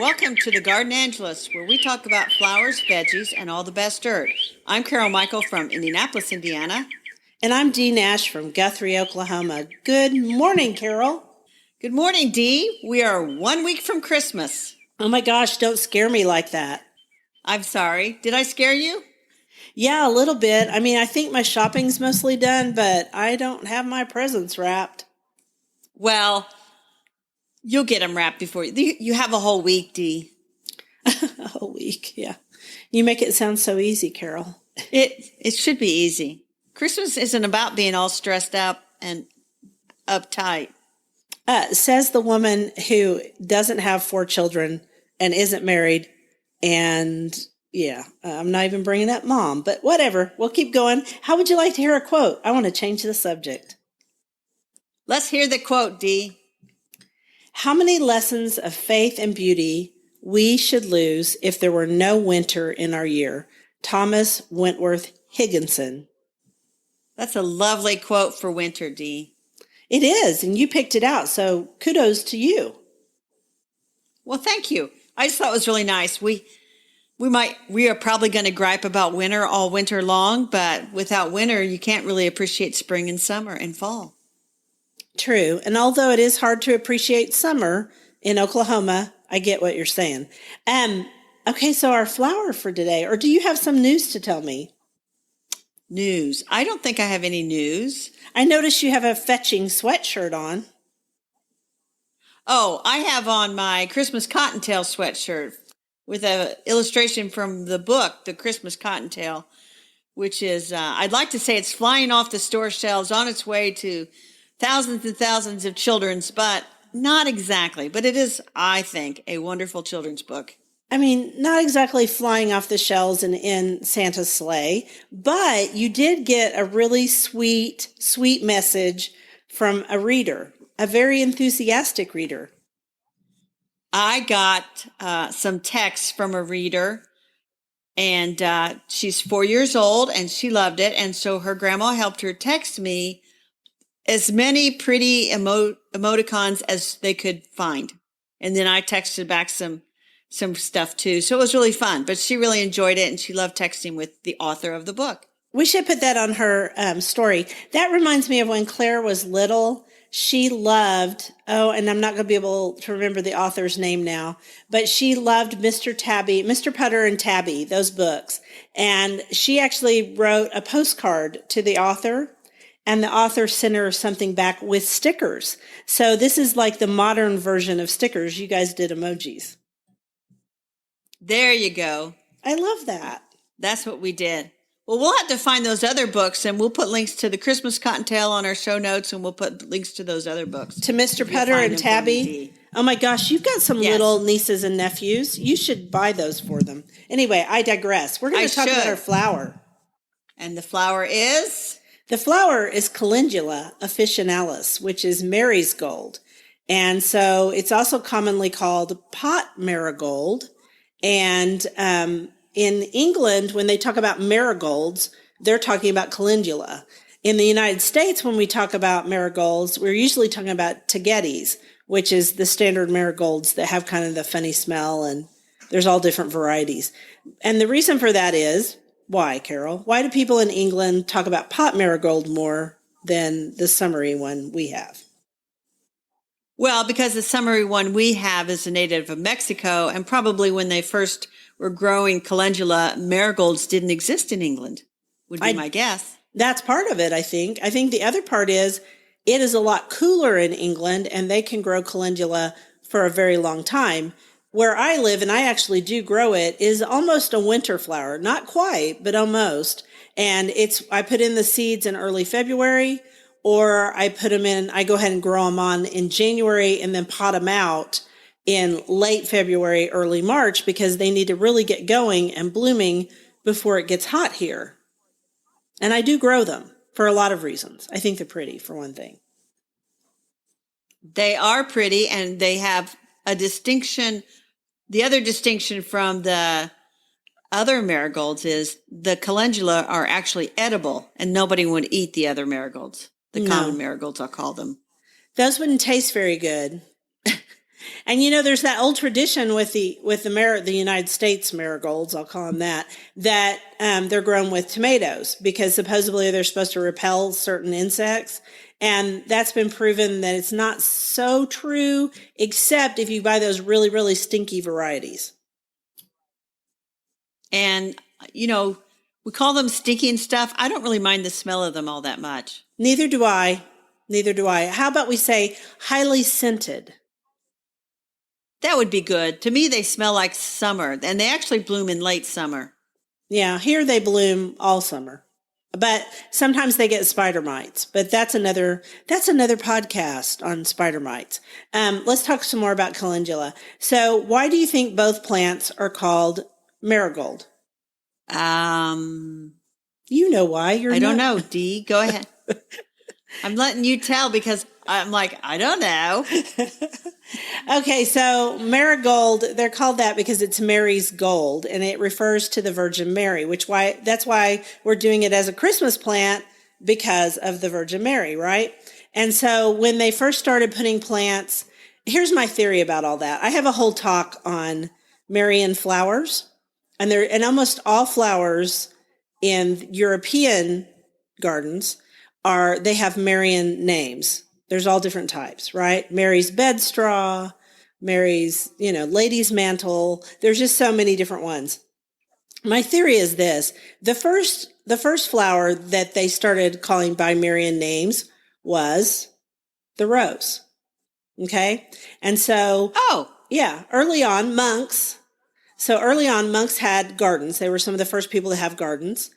Welcome to the Garden Angelus, where we talk about flowers, veggies, and all the best dirt. I'm Carol Michael from Indianapolis, Indiana. And I'm Dee Nash from Guthrie, Oklahoma. Good morning, Carol. Good morning, Dee. We are 1 week from Christmas. Oh my gosh, don't scare me like that. I'm sorry. Did I scare you? Yeah, a little bit. I mean, I think my shopping's mostly done, but I don't have my presents wrapped. Well, you'll get them wrapped before you have a whole week, Dee. A whole week, yeah. You make it sound so easy, Carol. It should be easy. Christmas isn't about being all stressed out and uptight. Says the woman who doesn't have 4 children and isn't married. And yeah, I'm not even bringing up mom, but whatever. We'll keep going. How would you like to hear a quote? I want to change the subject. Let's hear the quote, Dee. How many lessons of faith and beauty we should lose if there were no winter in our year? Thomas Wentworth Higginson. That's a lovely quote for winter, Dee. It is, and you picked it out, so kudos to you. Well, thank you. I just thought it was really nice. We are probably going to gripe about winter all winter long, but without winter, you can't really appreciate spring and summer and fall. True. And although it is hard to appreciate summer in Oklahoma, I get what you're saying. Okay, so our flower for today, or do you have some news to tell me? News. I don't think I have any news. I notice you have a fetching sweatshirt on. Oh, I have on my Christmas Cottontail sweatshirt with an illustration from the book, The Christmas Cottontail, which is, I'd like to say it's flying off the store shelves on its way to thousands and thousands of children's, but not exactly. But it is, I think, a wonderful children's book. I mean, not exactly flying off the shelves and in Santa's sleigh, but you did get a really sweet message from a reader, a very enthusiastic reader. I got some texts from a reader, and she's 4 years old, and she loved it. And so her grandma helped her text me as many pretty emoticons as they could find. And then I texted back some stuff too. So it was really fun, but she really enjoyed it, and she loved texting with the author of the book. We should put that on her story. That reminds me of when Claire was little. She loved, and I'm not going to be able to remember the author's name now, but she loved Mr. Putter and Tabby, those books. And she actually wrote a postcard to the author, and the author sent her something back with stickers. So this is like the modern version of stickers. You guys did emojis. There you go. I love that. That's what we did. Well, we'll have to find those other books, and we'll put links to the Christmas Cottontail on our show notes, and we'll put links to those other books. To Mr. Putter and Tabby. Oh my gosh, you've got some little nieces and nephews. You should buy those for them. Anyway, I digress. We're going to talk about our flower. And the flower is? The flower is Calendula officinalis, which is Mary's gold. And so it's also commonly called pot marigold. And in England, when they talk about marigolds, they're talking about calendula. In the United States, when we talk about marigolds, we're usually talking about tagetes, which is the standard marigolds that have kind of the funny smell, and there's all different varieties. And the reason for that is, why, Carol? Why do people in England talk about pot marigold more than the summery one we have? Well, because the summery one we have is a native of Mexico, and probably when they first were growing calendula, marigolds didn't exist in England, would be my guess. That's part of it, I think. I think the other part is it is a lot cooler in England, and they can grow calendula for a very long time. Where I live, and I actually do grow it, is almost a winter flower. Not quite, but almost. And I put in the seeds in early February, or I go ahead and grow them on in January and then pot them out in late February, early March, because they need to really get going and blooming before it gets hot here. And I do grow them for a lot of reasons. I think they're pretty, for one thing. They are pretty, and they have a distinction. The other distinction from the other marigolds is the calendula are actually edible, and nobody would eat the other marigolds. The common marigolds, I'll call them. Those wouldn't taste very good. And there's that old tradition with the United States marigolds, I'll call them that they're grown with tomatoes because supposedly they're supposed to repel certain insects. And that's been proven that it's not so true, except if you buy those really, really stinky varieties. And, we call them stinky and stuff. I don't really mind the smell of them all that much. Neither do I. How about we say highly scented? That would be good. To me, they smell like summer, and they actually bloom in late summer. Yeah, here they bloom all summer. But sometimes they get spider mites. But that's another podcast on spider mites. Let's talk some more about calendula. So why do you think both plants are called marigold? You know why. I don't know, Dee. Go ahead. I'm letting you tell because I'm like, I don't know. Okay, so marigold, they're called that because it's Mary's gold, and it refers to the Virgin Mary, that's why we're doing it as a Christmas plant because of the Virgin Mary, right? And so when they first started putting plants, here's my theory about all that. I have a whole talk on Marian flowers, and almost all flowers in European gardens they have Marian names. There's all different types, right? Mary's bedstraw, Mary's, lady's mantle. There's just so many different ones. My theory is this. The first flower that they started calling by Marian names was the rose. Okay? And so, early on, monks had gardens. They were some of the first people to have gardens.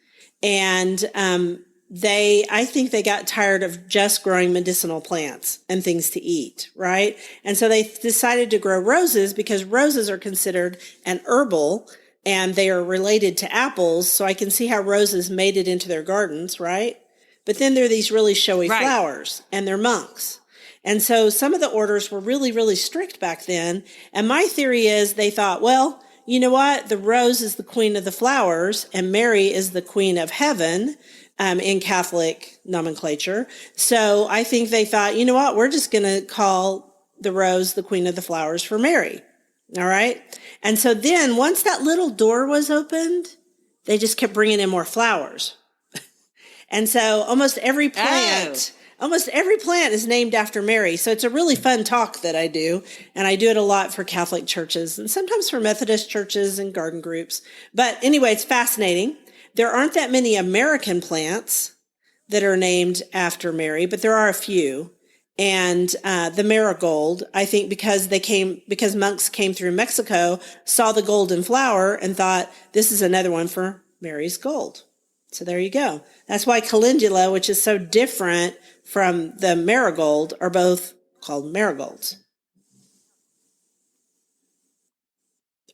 And I think they got tired of just growing medicinal plants and things to eat, right? And so they decided to grow roses because roses are considered an herbal and they are related to apples. So I can see how roses made it into their gardens, right? But then there are these really showy flowers and they're monks. And so some of the orders were really, really strict back then. And my theory is they thought, well, you know what? The rose is the queen of the flowers and Mary is the queen of heaven. In Catholic nomenclature. So I think they thought, you know what, we're just going to call the rose the queen of the flowers for Mary. All right. And so then once that little door was opened, they just kept bringing in more flowers. And so almost every plant is named after Mary. So it's a really fun talk that I do. And I do it a lot for Catholic churches and sometimes for Methodist churches and garden groups. But anyway, it's fascinating. There aren't that many American plants that are named after Mary, but there are a few. And the marigold, I think because monks came through Mexico, saw the golden flower and thought, this is another one for Mary's gold. So there you go. That's why calendula, which is so different from the marigold, are both called marigolds.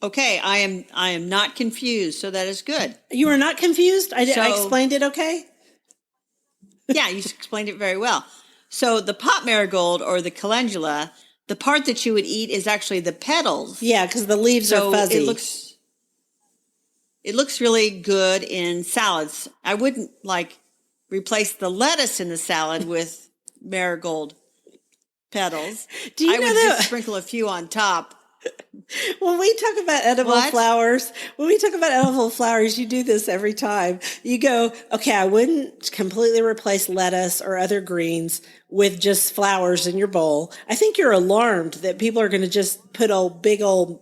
Okay, I am not confused, so that is good. You are not confused? I explained it okay? Yeah, you explained it very well. So the pot marigold or the calendula, the part that you would eat is actually the petals. Yeah, because the leaves are fuzzy. It looks really good in salads. I wouldn't replace the lettuce in the salad with marigold petals. I would just sprinkle a few on top. When we talk about edible flowers, you do this every time. You go, okay, I wouldn't completely replace lettuce or other greens with just flowers in your bowl. I think you're alarmed that people are going to just put a big old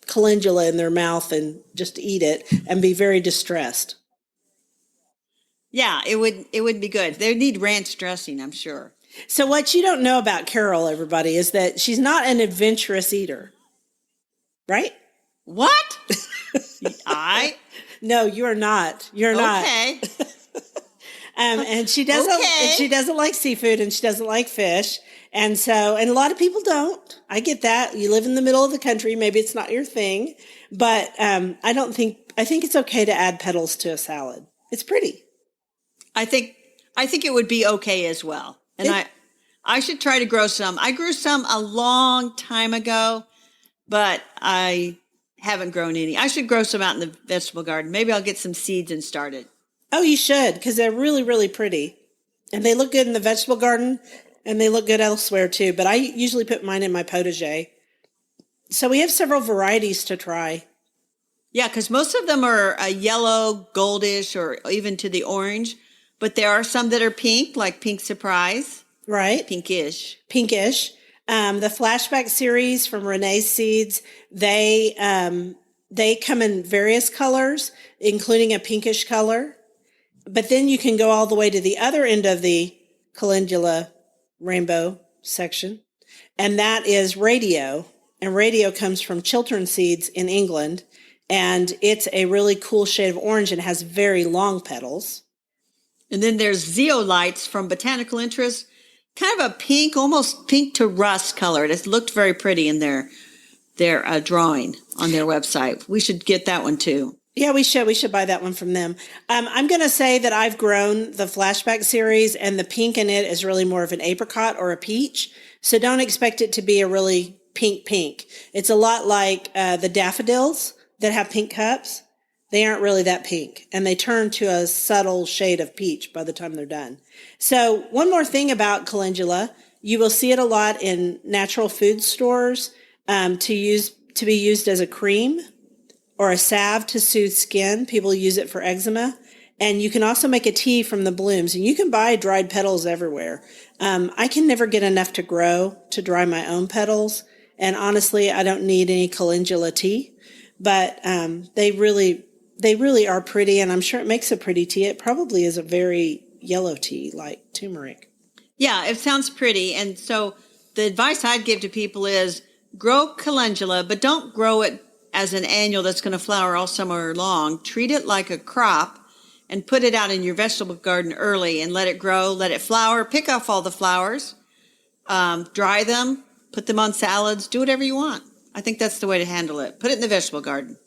calendula in their mouth and just eat it and be very distressed. Yeah, it would be good. They need ranch dressing, I'm sure. So what you don't know about Carol, everybody, is that she's not an adventurous eater. Right? What? No, you're not. You're not. Okay. And she doesn't like seafood and she doesn't like fish. And a lot of people don't. I get that. You live in the middle of the country. Maybe it's not your thing, but, I think it's okay to add petals to a salad. It's pretty. I think it would be okay as well. And I should try to grow some. I grew some a long time ago, but I haven't grown any. I should grow some out in the vegetable garden. Maybe I'll get some seeds and start it. Oh, you should, because they're really, really pretty. And they look good in the vegetable garden, and they look good elsewhere, too. But I usually put mine in my potager. So we have several varieties to try. Yeah, because most of them are a yellow, goldish, or even to the orange. But there are some that are pink, like Pink Surprise. Right? Pinkish. Pinkish. The flashback series from Renee's Seeds, they come in various colors, including a pinkish color. But then you can go all the way to the other end of the calendula rainbow section, and that is radio. And radio comes from Chiltern Seeds in England, and it's a really cool shade of orange and has very long petals. And then there's Zeolites from Botanical Interest, kind of a pink, almost pink to rust color. It looked very pretty in their drawing on their website. We should get that one too. Yeah, we should. We should buy that one from them. I'm going to say that I've grown the flashback series, and the pink in it is really more of an apricot or a peach. So don't expect it to be a really pink. It's a lot like the daffodils that have pink cups. They aren't really that pink, and they turn to a subtle shade of peach by the time they're done. So one more thing about calendula, you will see it a lot in natural food stores to be used as a cream or a salve to soothe skin. People use it for eczema. And you can also make a tea from the blooms, and you can buy dried petals everywhere. I can never get enough to grow to dry my own petals. And honestly, I don't need any calendula tea, but they really are pretty, and I'm sure it makes a pretty tea. It probably is a very yellow tea, like turmeric. Yeah, it sounds pretty. And so the advice I'd give to people is grow calendula, but don't grow it as an annual that's going to flower all summer long. Treat it like a crop and put it out in your vegetable garden early and let it grow, let it flower, pick off all the flowers, dry them, put them on salads, do whatever you want. I think that's the way to handle it. Put it in the vegetable garden.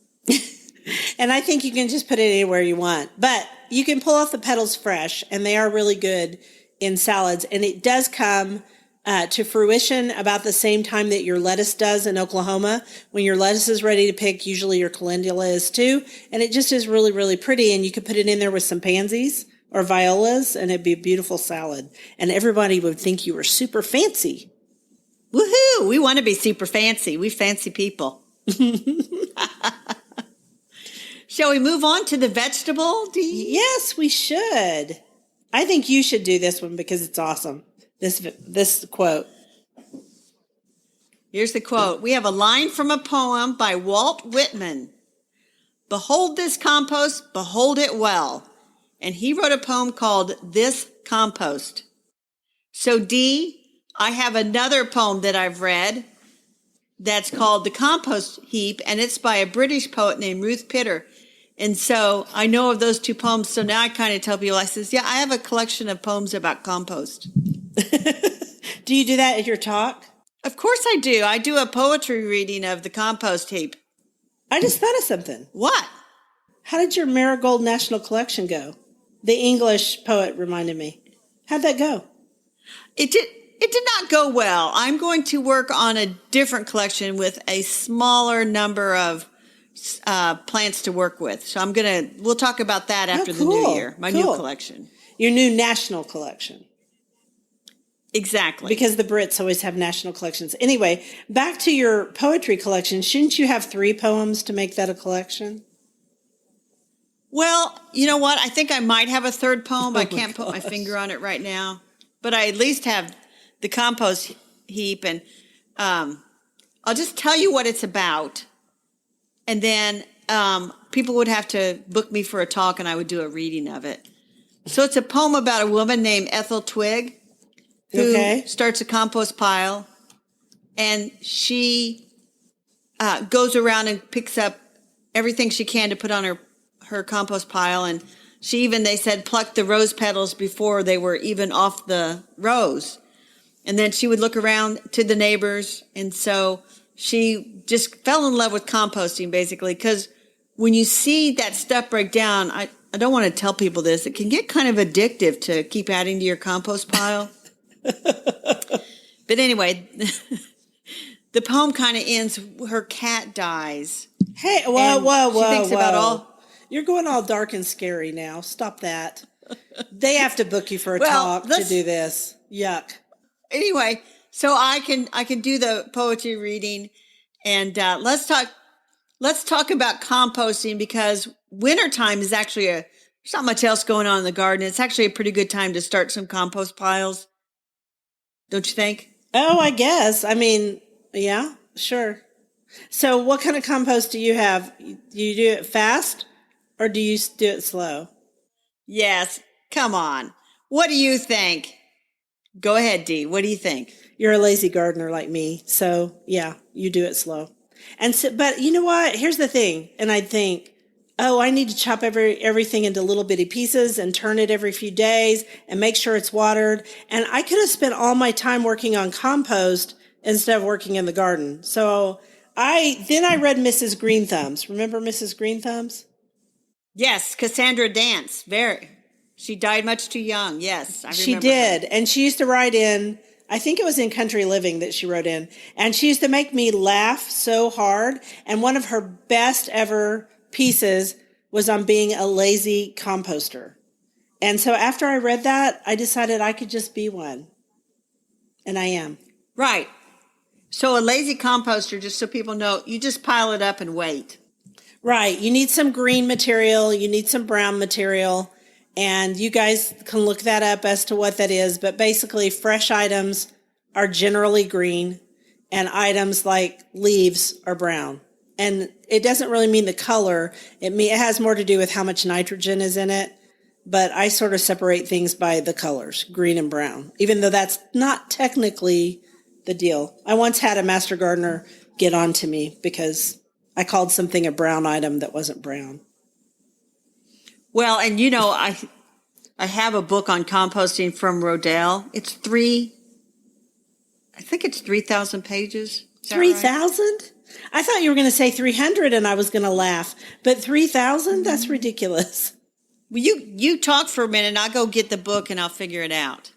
And I think you can just put it anywhere you want. But you can pull off the petals fresh, and they are really good in salads. And it does come to fruition about the same time that your lettuce does in Oklahoma. When your lettuce is ready to pick, usually your calendula is too. And it just is really, really pretty. And you could put it in there with some pansies or violas, and it'd be a beautiful salad. And everybody would think you were super fancy. Woohoo! We want to be super fancy. We fancy people. Shall we move on to the vegetable? Yes, we should. I think you should do this one because it's awesome. This quote. Here's the quote. We have a line from a poem by Walt Whitman. Behold this compost, behold it well. And he wrote a poem called This Compost. So Dee, I have another poem that I've read that's called The Compost Heap, and it's by a British poet named Ruth Pitter. And so I know of those two poems. So now I kind of tell people, I says, yeah, I have a collection of poems about compost. Do you do that at your talk? Of course I do. I do a poetry reading of The Compost Heap. I just thought of something. What? How did your Marigold National Collection go? The English poet reminded me. How'd that go? It did not go well. I'm going to work on a different collection with a smaller number of plants to work with. So we'll talk about that after the new year, my new collection. Your new national collection. Exactly. Because the Brits always have national collections. Anyway, back to your poetry collection. Shouldn't you have 3 poems to make that a collection? Well, you know what? I think I might have a third poem. I can't put my finger on it right now. But I at least have The Compost Heap. And I'll just tell you what it's about. And then people would have to book me for a talk, and I would do a reading of it. So it's a poem about a woman named Ethel Twigg who starts a compost pile, and she goes around and picks up everything she can to put on her compost pile. And she even, they said, plucked the rose petals before they were even off the rose. And then she would look around to the neighbors. And so she just fell in love with composting, basically, because when you see that stuff break down, I don't want to tell people this, it can get kind of addictive to keep adding to your compost pile. But anyway, the poem kind of ends, her cat dies. Hey, whoa. She thinks about all. You're going all dark and scary now. Stop that. They have to book you for a talk to do this. Yuck. Anyway, so I can do the poetry reading, And let's talk about composting, because wintertime is actually there's not much else going on in the garden. It's actually a pretty good time to start some compost piles. Don't you think? Oh, I guess. I mean, yeah, sure. So what kind of compost do you have? Do you do it fast or do you do it slow? Yes. Come on. What do you think? Go ahead, Dee. What do you think? You're a lazy gardener like me. So yeah, you do it slow. And so, but you know what? Here's the thing. And I'd think, oh, I need to chop everything into little bitty pieces and turn it every few days and make sure it's watered. And I could have spent all my time working on compost instead of working in the garden. So I read Mrs. Green Thumbs. Remember Mrs. Green Thumbs? Yes, Cassandra Dance. She died much too young. Yes, I remember. She did. And she used to write in, I think it was in Country Living that she wrote in, and she used to make me laugh so hard. And one of her best ever pieces was on being a lazy composter. And so after I read that, I decided I could just be one. And I am. Right. So a lazy composter, just so people know, you just pile it up and wait. Right. You need some green material. You need some brown material. And you guys can look that up as to what that is. But basically, fresh items are generally green, and items like leaves are brown. And it doesn't really mean the color. It has more to do with how much nitrogen is in it. But I sort of separate things by the colors, green and brown, even though that's not technically the deal. I once had a master gardener get on to me because I called something a brown item that wasn't brown. Well, and I have a book on composting from Rodale. I think it's 3,000 pages. 3,000? Right? I thought you were going to say 300 and I was going to laugh. But 3,000? That's ridiculous. Well, you talk for a minute and I'll go get the book and I'll figure it out.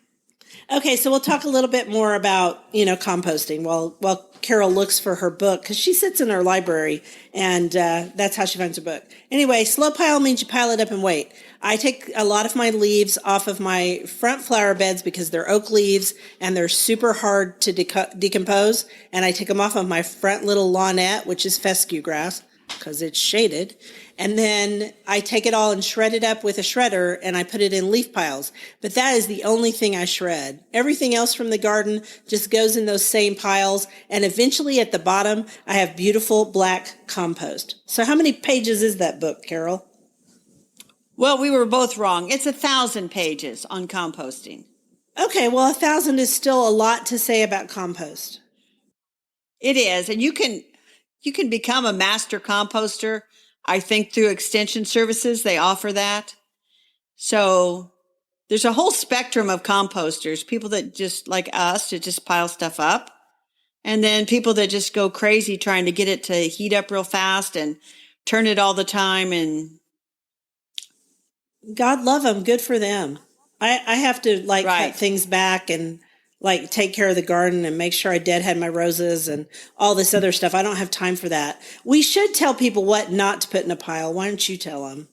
Okay, so we'll talk a little bit more about, composting while Carol looks for her book, because she sits in her library, and that's how she finds her book. Anyway, slow pile means you pile it up and wait. I take a lot of my leaves off of my front flower beds because they're oak leaves, and they're super hard to decompose, and I take them off of my front little lawnette, which is fescue grass, because it's shaded. And then I take it all and shred it up with a shredder, and I put it in leaf piles. But that is the only thing I shred. Everything else from the garden just goes in those same piles. And eventually at the bottom, I have beautiful black compost. So how many pages is that book, Carol? Well, we were both wrong. It's 1,000 pages on composting. Okay, well, 1,000 is still a lot to say about compost. It is. And you can become a master composter. I think through extension services, they offer that. So there's a whole spectrum of composters, people that just like us to just pile stuff up. And then people that just go crazy trying to get it to heat up real fast and turn it all the time. And God love them. Good for them. I have to cut things back and take care of the garden and make sure I deadhead my roses and all this other stuff. I don't have time for that. We should tell people what not to put in a pile. Why don't you tell them?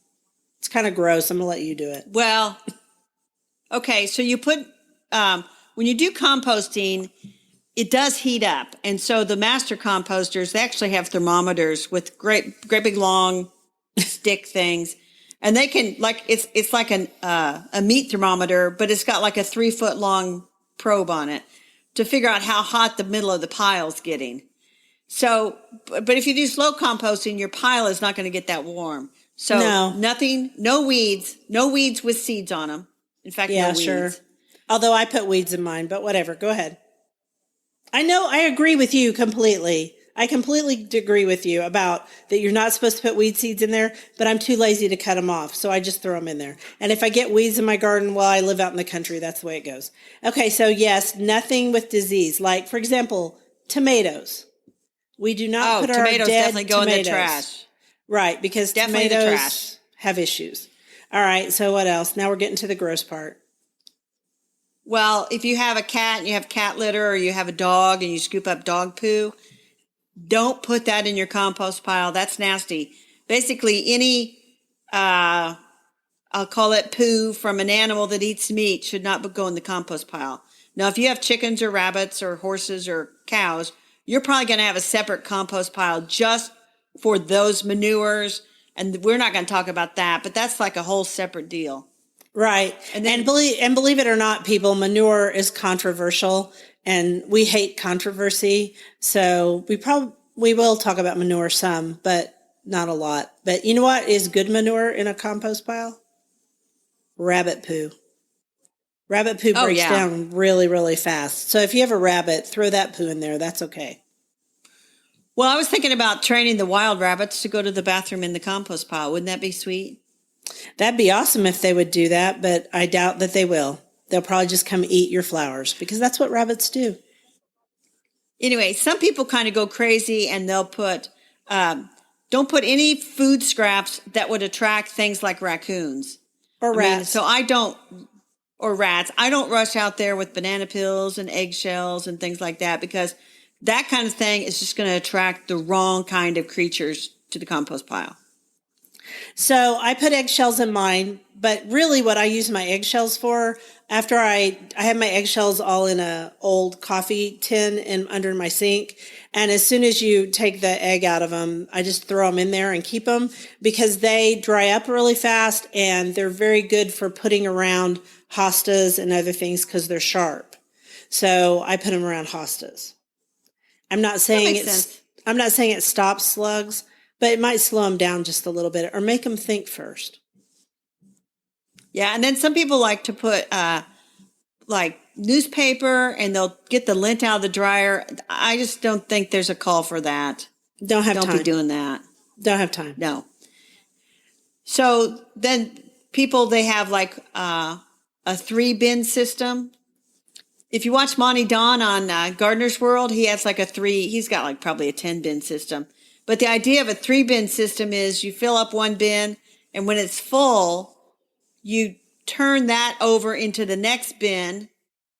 It's kind of gross. I'm going to let you do it. Well, okay. So you put, when you do composting, it does heat up. And so the master composters, they actually have thermometers with great big long stick things. And they can it's like a meat thermometer, but it's got like a 3-foot long probe on it to figure out how hot the middle of the pile is getting. So, but if you do slow composting, your pile is not going to get that warm. So no weeds with seeds on them. In fact, no weeds. Sure. Although I put weeds in mine, but whatever. Go ahead. I know I agree with you completely. I completely agree with you about that you're not supposed to put weed seeds in there, but I'm too lazy to cut them off, so I just throw them in there. And if I get weeds in my garden while I live out in the country, that's the way it goes. Okay, so yes, nothing with disease. Like, for example, tomatoes. We do not put our tomatoes dead definitely go tomatoes. in the trash. Right, because definitely tomatoes have issues. All right, so what else? Now we're getting to the gross part. Well, if you have a cat and you have cat litter, or you have a dog and you scoop up dog poo, don't put that in your compost pile. That's nasty. Basically, any, I'll call it poo from an animal that eats meat should not go in the compost pile. Now, if you have chickens or rabbits or horses or cows, you're probably going to have a separate compost pile just for those manures. And we're not going to talk about that, but that's like a whole separate deal. Right. And then, believe it or not, people, manure is controversial and we hate controversy. So we will talk about manure some, but not a lot. But you know what is good manure in a compost pile? Rabbit poo. Rabbit poo breaks down really, really fast. So if you have a rabbit, throw that poo in there. That's okay. Well, I was thinking about training the wild rabbits to go to the bathroom in the compost pile. Wouldn't that be sweet? That'd be awesome if they would do that, but I doubt that they will. They'll probably just come eat your flowers because that's what rabbits do. Anyway, some people kind of go crazy and they'll put, don't put any food scraps that would attract things like raccoons. Or rats. Or rats. I don't rush out there with banana peels and eggshells and things like that because that kind of thing is just going to attract the wrong kind of creatures to the compost pile. So I put eggshells in mine, but really what I use my eggshells for, after I have my eggshells all in a old coffee tin and under my sink. And as soon as you take the egg out of them, I just throw them in there and keep them because they dry up really fast and they're very good for putting around hostas and other things because they're sharp. So I put them around hostas. I'm not saying it stops slugs, but it might slow them down just a little bit or make them think first. Yeah, and then some people like to put like newspaper and they'll get the lint out of the dryer. I just don't think there's a call for that. Don't be doing that. Don't have time. No. So then people, they have like a 3-bin system. If you watch Monty Don on Gardener's World, he has like he's got like probably a 10-bin system. But the idea of a 3-bin system is you fill up one bin and when it's full, you turn that over into the next bin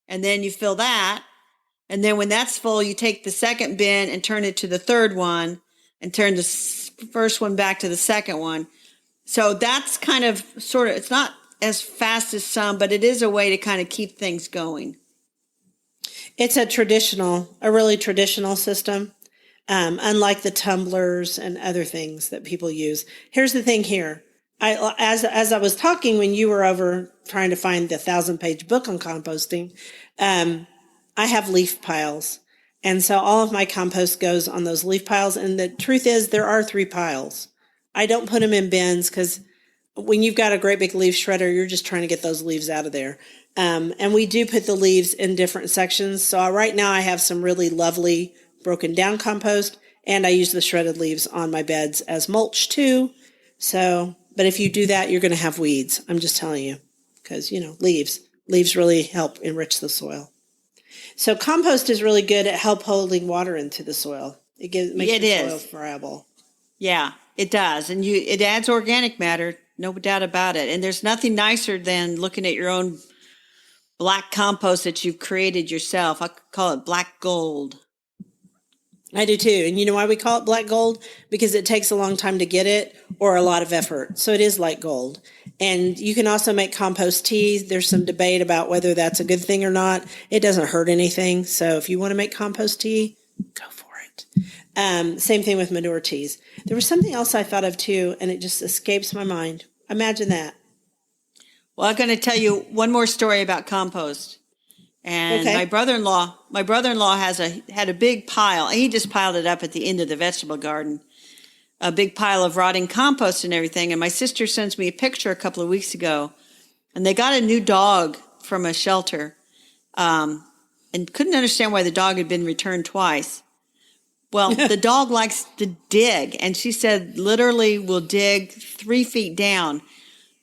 and then you fill that. And then when that's full, you take the second bin and turn it to the third one and turn the first one back to the second one. So that's kind of it's not as fast as some, but it is a way to kind of keep things going. It's a really traditional system, unlike the tumblers and other things that people use. Here's the thing here. As I was talking when you were over trying to find the 1,000-page book on composting, I have leaf piles. And so all of my compost goes on those leaf piles. And the truth is there are 3 piles. I don't put them in bins because when you've got a great big leaf shredder, you're just trying to get those leaves out of there. And we do put the leaves in different sections. So right now I have some really lovely broken down compost and I use the shredded leaves on my beds as mulch too. So, but if you do that, you're going to have weeds. I'm just telling you because, leaves really help enrich the soil. So compost is really good at help holding water into the soil. Makes the soil friable. Yeah, it does. And it adds organic matter, no doubt about it. And there's nothing nicer than looking at your own black compost that you've created yourself. I call it black gold. I do too. And you know why we call it black gold? Because it takes a long time to get it or a lot of effort. So it is like gold. And you can also make compost tea. There's some debate about whether that's a good thing or not. It doesn't hurt anything. So if you want to make compost tea, go for it. Same thing with manure teas. There was something else I thought of too, and it just escapes my mind. Imagine that. Well, I'm going to tell you one more story about compost. And my brother-in-law had a big pile. He just piled it up at the end of the vegetable garden, a big pile of rotting compost and everything. And my sister sends me a picture a couple of weeks ago, and they got a new dog from a shelter, and couldn't understand why the dog had been returned twice. Well, the dog likes to dig, and she said literally will dig 3 feet down.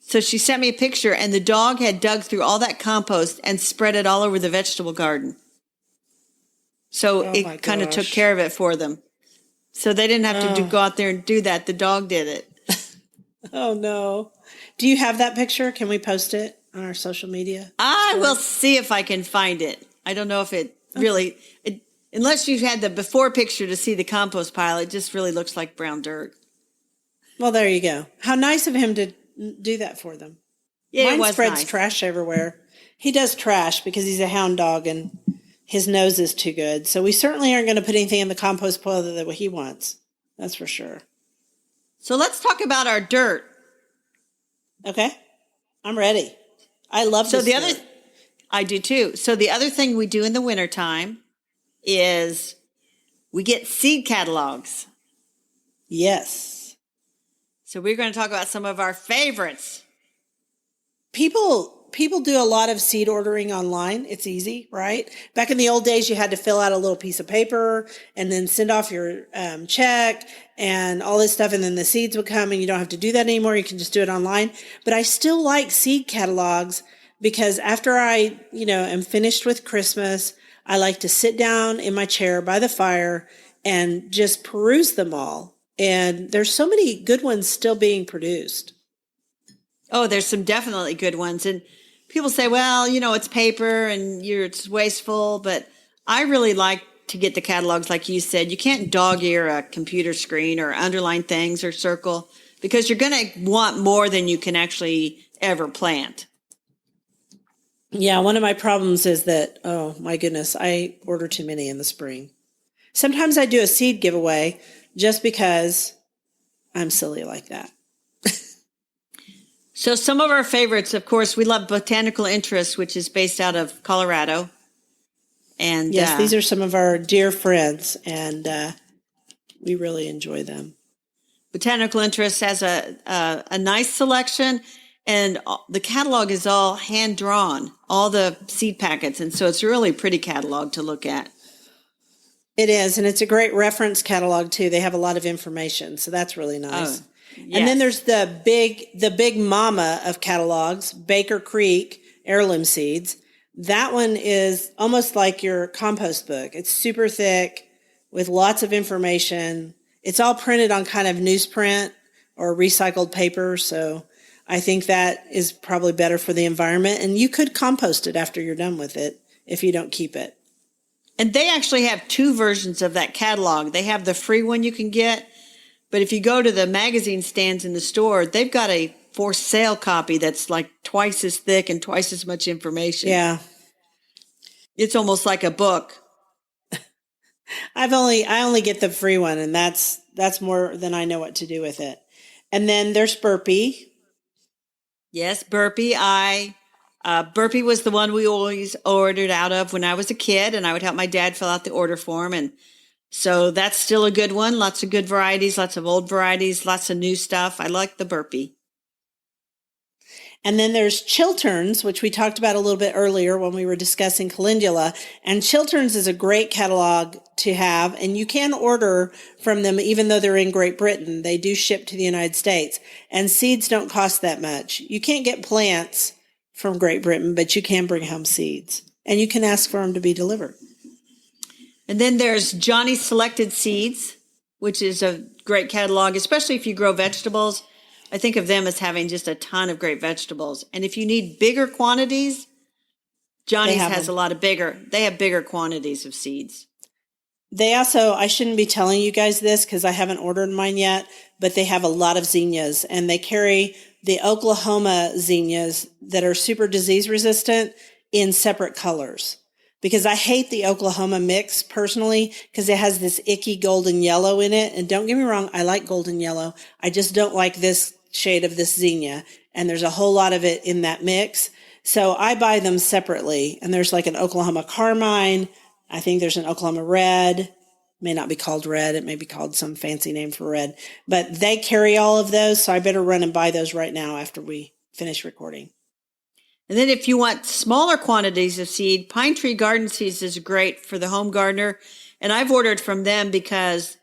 So she sent me a picture, and the dog had dug through all that compost and spread it all over the vegetable garden. So it kind of took care of it for them. So they didn't have to go out there and do that. The dog did it. Oh, no. Do you have that picture? Can we post it on our social media? I will see if I can find it. I don't know if it really, unless you had the before picture to see the compost pile, it just really looks like brown dirt. Well, there you go. How nice of him to do that for them. Yeah, Mine it was spreads nice. Trash everywhere. He does trash because he's a hound dog and his nose is too good. So we certainly aren't going to put anything in the compost pile that he wants. That's for sure. So let's talk about our dirt. Okay. I'm ready. I love this dirt. I do too. So the other thing we do in the wintertime is we get seed catalogs. Yes. So we're going to talk about some of our favorites. People do a lot of seed ordering online. It's easy, right? Back in the old days, you had to fill out a little piece of paper and then send off your check and all this stuff. And then the seeds would come, and you don't have to do that anymore. You can just do it online. But I still like seed catalogs because after I, am finished with Christmas, I like to sit down in my chair by the fire and just peruse them all. And there's so many good ones still being produced. Oh, there's some definitely good ones. And people say, well, it's paper and it's wasteful. But I really like to get the catalogs, like you said. You can't dog ear a computer screen or underline things or circle, because you're going to want more than you can actually ever plant. Yeah, one of my problems is that, oh my goodness, I order too many in the spring. Sometimes I do a seed giveaway just because I'm silly like that. So some of our favorites, of course, we love Botanical Interest, which is based out of Colorado. And yes, these are some of our dear friends, and we really enjoy them. Botanical Interest has a nice selection, and the catalog is all hand drawn, all the seed packets. And so it's a really pretty catalog to look at. It is, and it's a great reference catalog too. They have a lot of information, so that's really nice. Yes. And then there's the big mama of catalogs, Baker Creek Heirloom Seeds. That one is almost like your compost book. It's super thick with lots of information. It's all printed on kind of newsprint or recycled paper, so I think that is probably better for the environment. And you could compost it after you're done with it if you don't keep it. And they actually have two versions of that catalog. They have the free one you can get, but if you go to the magazine stands in the store, they've got a for sale copy that's like twice as thick and twice as much information. Yeah. It's almost like a book. I only get the free one, and that's more than I know what to do with it. And then there's Burpee. Yes, Burpee. Burpee was the one we always ordered out of when I was a kid, and I would help my dad fill out the order form. And so that's still a good one. Lots of good varieties, lots of old varieties, lots of new stuff. I like the Burpee. And then there's Chilterns, which we talked about a little bit earlier when we were discussing Calendula. And Chilterns is a great catalog to have, and you can order from them even though they're in Great Britain. They do ship to the United States, and seeds don't cost that much. You can't get plants from Great Britain, but you can bring home seeds, and you can ask for them to be delivered. And then there's Johnny's Selected Seeds, which is a great catalog, especially if you grow vegetables. I think of them as having just a ton of great vegetables. And if you need bigger quantities, Johnny's has a lot of they have bigger quantities of seeds. They also, I shouldn't be telling you guys this because I haven't ordered mine yet, but they have a lot of zinnias, and they carry the Oklahoma zinnias that are super disease resistant in separate colors. Because I hate the Oklahoma mix personally because it has this icky golden yellow in it. And don't get me wrong, I like golden yellow. I just don't like this shade of this zinnia. And there's a whole lot of it in that mix. So I buy them separately. And there's like an Oklahoma carmine. I think there's an Oklahoma red. It may not be called red. It may be called some fancy name for red. But they carry all of those. So I better run and buy those right now after we finish recording. And then if you want smaller quantities of seed, Pine Tree Garden Seeds is great for the home gardener. And I've ordered from them because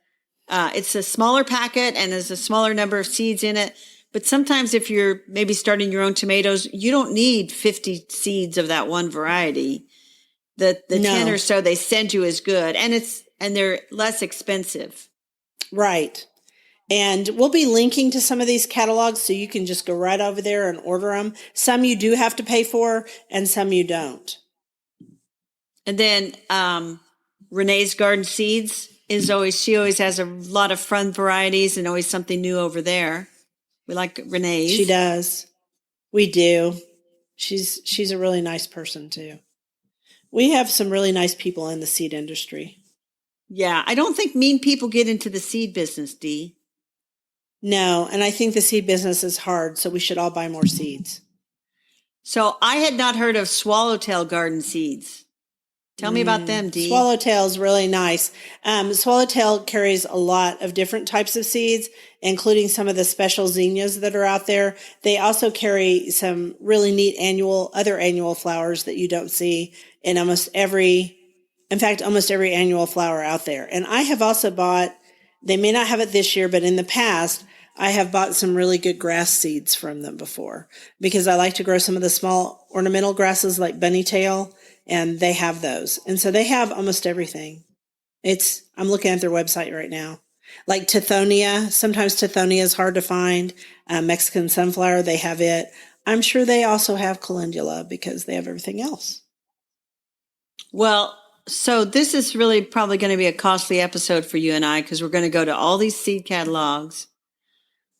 it's a smaller packet and there's a smaller number of seeds in it. But sometimes if you're maybe starting your own tomatoes, you don't need 50 seeds of that one variety. The 10 or so they send you is good. And they're less expensive. Right. And we'll be linking to some of these catalogs so you can just go right over there and order them. Some you do have to pay for and some you don't. And then Renee's Garden Seeds she always has a lot of fun varieties and always something new over there. We like Renee's. She does. We do. She's a really nice person too. We have some really nice people in the seed industry. Yeah, I don't think mean people get into the seed business, Dee. No, and I think the seed business is hard, so we should all buy more seeds. So I had not heard of swallowtail garden seeds. Tell me about them, Dee. Swallowtail is really nice. Swallowtail carries a lot of different types of seeds, including some of the special zinnias that are out there. They also carry some really neat other annual flowers that you don't see in almost every annual flower out there. And I have also bought, they may not have it this year, but in the past, I have bought some really good grass seeds from them before because I like to grow some of the small ornamental grasses like bunnytail, and they have those. And so they have almost everything. I'm looking at their website right now. Like Tithonia, sometimes Tithonia is hard to find. Mexican sunflower, they have it. I'm sure they also have calendula because they have everything else. Well, so this is really probably going to be a costly episode for you and I because we're going to go to all these seed catalogs.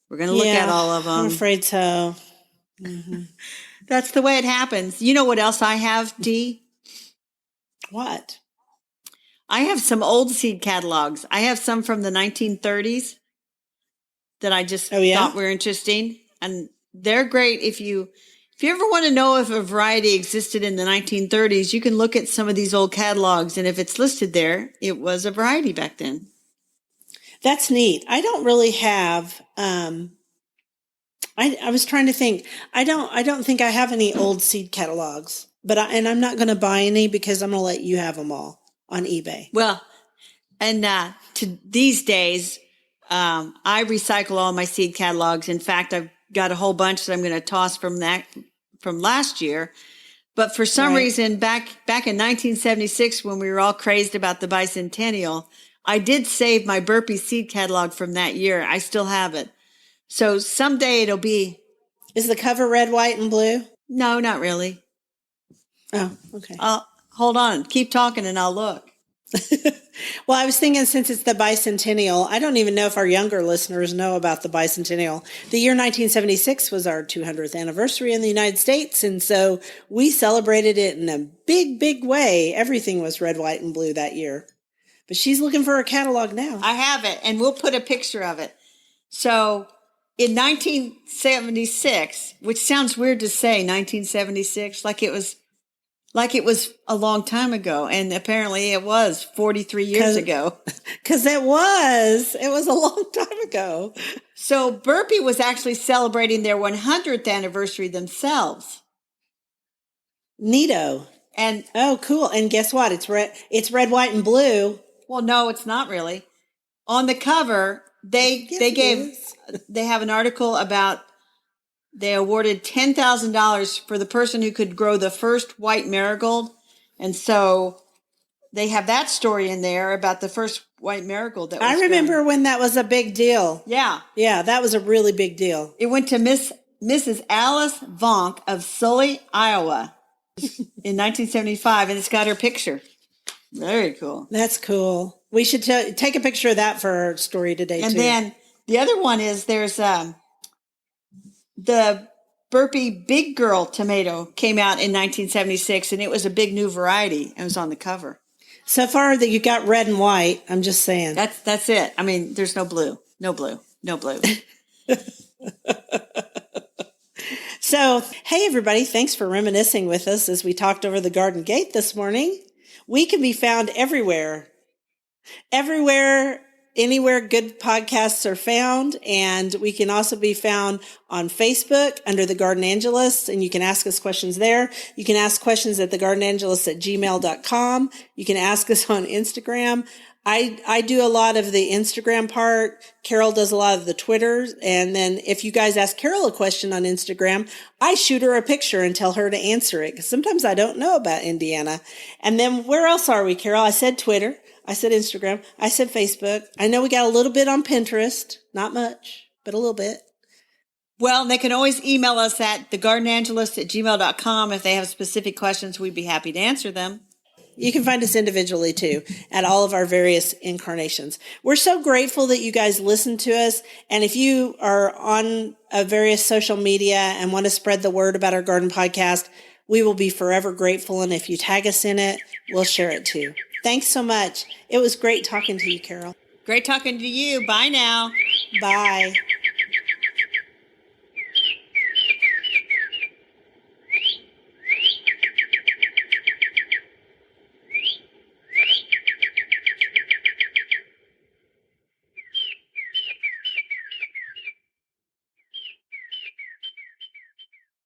We're going to look at all of them. I'm afraid so. Mm-hmm. That's the way it happens. You know what else I have, Dee? What? I have some old seed catalogs. I have some from the 1930s that I just thought were interesting. And they're great if you ever want to know if a variety existed in the 1930s, you can look at some of these old catalogs. And if it's listed there, it was a variety back then. That's neat. I don't really have, I was trying to think. I don't think I have any old seed catalogs, but I'm not going to buy any because I'm going to let you have them all on eBay. Well, and to these days, I recycle all my seed catalogs. In fact, I've got a whole bunch that I'm going to toss from last year. But for some reason, back in 1976, when we were all crazed about the bicentennial, I did save my Burpee seed catalog from that year. I still have it. So someday it'll be. Is the cover red, white, and blue? No, not really. Oh, okay. Hold on. Keep talking and I'll look. Well, I was thinking since it's the bicentennial, I don't even know if our younger listeners know about the bicentennial. The year 1976 was our 200th anniversary in the United States. And so we celebrated it in a big, big way. Everything was red, white, and blue that year. But she's looking for a catalog now. I have it, and we'll put a picture of it. So in 1976, which sounds weird to say 1976, like it was a long time ago. And apparently it was 43 years ago. Because it was a long time ago. So Burpee was actually celebrating their 100th anniversary themselves. Neato. And oh, cool. And guess what? It's red, white, and blue. Well, no, it's not really. On the cover, they have an article about they awarded $10,000 for the person who could grow the first white marigold. And so they have that story in there about the first white marigold that was I remember when that was a big deal. Yeah. Yeah, that was a really big deal. It went to Mrs. Alice Vonk of Sully, Iowa in 1975, and it's got her picture. Very cool. That's cool. We should take a picture of that for our story today, and too. And then the other one is there's the Burpee Big Girl tomato came out in 1976, and it was a big new variety. It was on the cover. So far that you got red and white, I'm just saying. That's it. I mean, there's no blue. So, hey, everybody. Thanks for reminiscing with us as we talked over the garden gate this morning. We can be found everywhere, anywhere good podcasts are found. And we can also be found on Facebook under The Garden Angelists, and you can ask us questions there. You can ask questions at thegardenangelists@gmail.com. You can ask us on Instagram. I do a lot of the Instagram part. Carol does a lot of the Twitter. And then if you guys ask Carol a question on Instagram, I shoot her a picture and tell her to answer it. Because sometimes I don't know about Indiana. And then where else are we, Carol? I said Twitter. I said Instagram. I said Facebook. I know we got a little bit on Pinterest. Not much, but a little bit. Well, they can always email us at thegardenangelists@gmail.com. If they have specific questions, we'd be happy to answer them. You can find us individually, too, at all of our various incarnations. We're so grateful that you guys listen to us. And if you are on various social media and want to spread the word about our garden podcast, We will be forever grateful. And if you tag us in it, we'll share it too. Thanks so much. It was great talking to you, Carol. Great talking to you. Bye now. Bye.